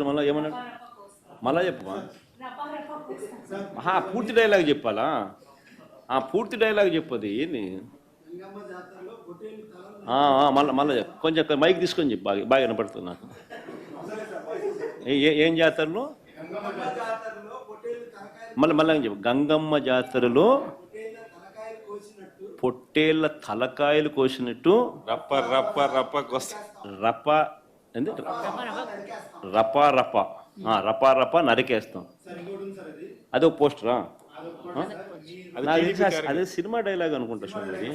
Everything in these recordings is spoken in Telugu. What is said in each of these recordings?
మళ్ళీ ఏమన్నాడు మళ్ళా చెప్పమా పూర్తి డైలాగ్ చెప్పాలా పూర్తి డైలాగ్ చెప్పదు ఏంది మళ్ళీ మళ్ళీ కొంచెం మైక్ తీసుకొని చెప్పు బాగా బాగా వినపడుతుంది నాకు ఏం జాతరలో మళ్ళీ మళ్ళీ చెప్పు గంగమ్మ జాతరలో పొట్టేళ్ళ తలకాయలు కోసినట్టు రప్ప రప్ప రప్ప రప్ప ఏంది రపా రప రపా రప నరికేస్తాం అది ఒక పోస్టరా అదే సినిమా డైలాగ్ అనుకుంటా స్వామి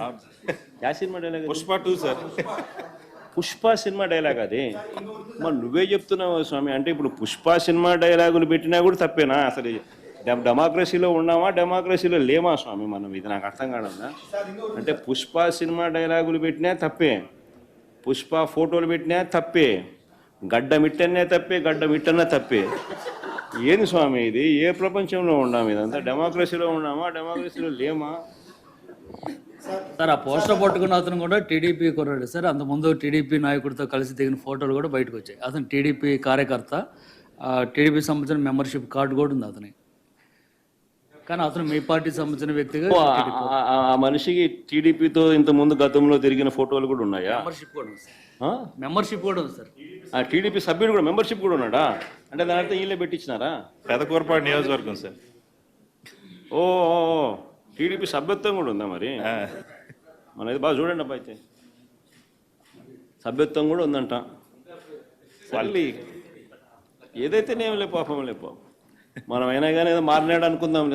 యా cinema dialogue Pushpa 2 sir Pushpa cinema dialogue అది మరి నువ్వే చెప్తున్నావు స్వామి అంటే ఇప్పుడు పుష్ప సినిమా డైలాగులు పెట్టినా కూడా తప్పేనా అసలు డెమోక్రసీలో ఉన్నామా డెమోక్రసీలో లేమా స్వామి మనం ఇది నాకు అర్థం కావడం అంటే పుష్ప సినిమా డైలాగులు పెట్టినా తప్పే పుష్ప ఫోటోలు పెట్టినా తప్పే గడ్డ మిట్టనే తప్పే గడ్డ మిట్టనే తప్పే ఏంది స్వామి ఇది ఏ ప్రపంచంలో ఉన్నాము ఇదంతా డెమోక్రసీలో ఉన్నామా డెమోక్రసీలో లేమా సార్ ఆ పోస్టర్ పట్టుకున్న అతను కూడా టీడీపీ కుర్రాడు సార్ అంతకుముందు టీడీపీ నాయకుడితో కలిసి దిగిన ఫోటోలు కూడా బయటకు వచ్చాయి అతను టీడీపీ కార్యకర్త టీడీపీ సంబంధించిన మెంబర్షిప్ కార్డు కూడా ఉంది అతని కానీ అతను మీ పార్టీకి సంబంధించిన వ్యక్తిగా ఆ మనిషికి టీడీపీతో ఇంత ముందు గతంలో తిరిగిన ఫోటోలు కూడా ఉన్నాయా మెంబర్షిప్ కూడా ఉంది సార్ మెంబర్షిప్ కూడా ఉంది సార్ టీడీపీ సభ్యుడు కూడా మెంబర్షిప్ కూడా ఉన్నాడా అంటే దాని అర్థం వీళ్ళే పెట్టించినారా పెదకూరపాడు నియోజకవర్గం సార్ ఓ టీడీపీ సభ్యత్వం కూడా ఉందా మరి మనది బాగా చూడండి అబ్బా అయితే సభ్యత్వం కూడా ఉందంట మళ్ళీ ఏదైతే నేం లే పాపం మనం అయినా కానీ ఏదో మారినాడు అనుకుందాం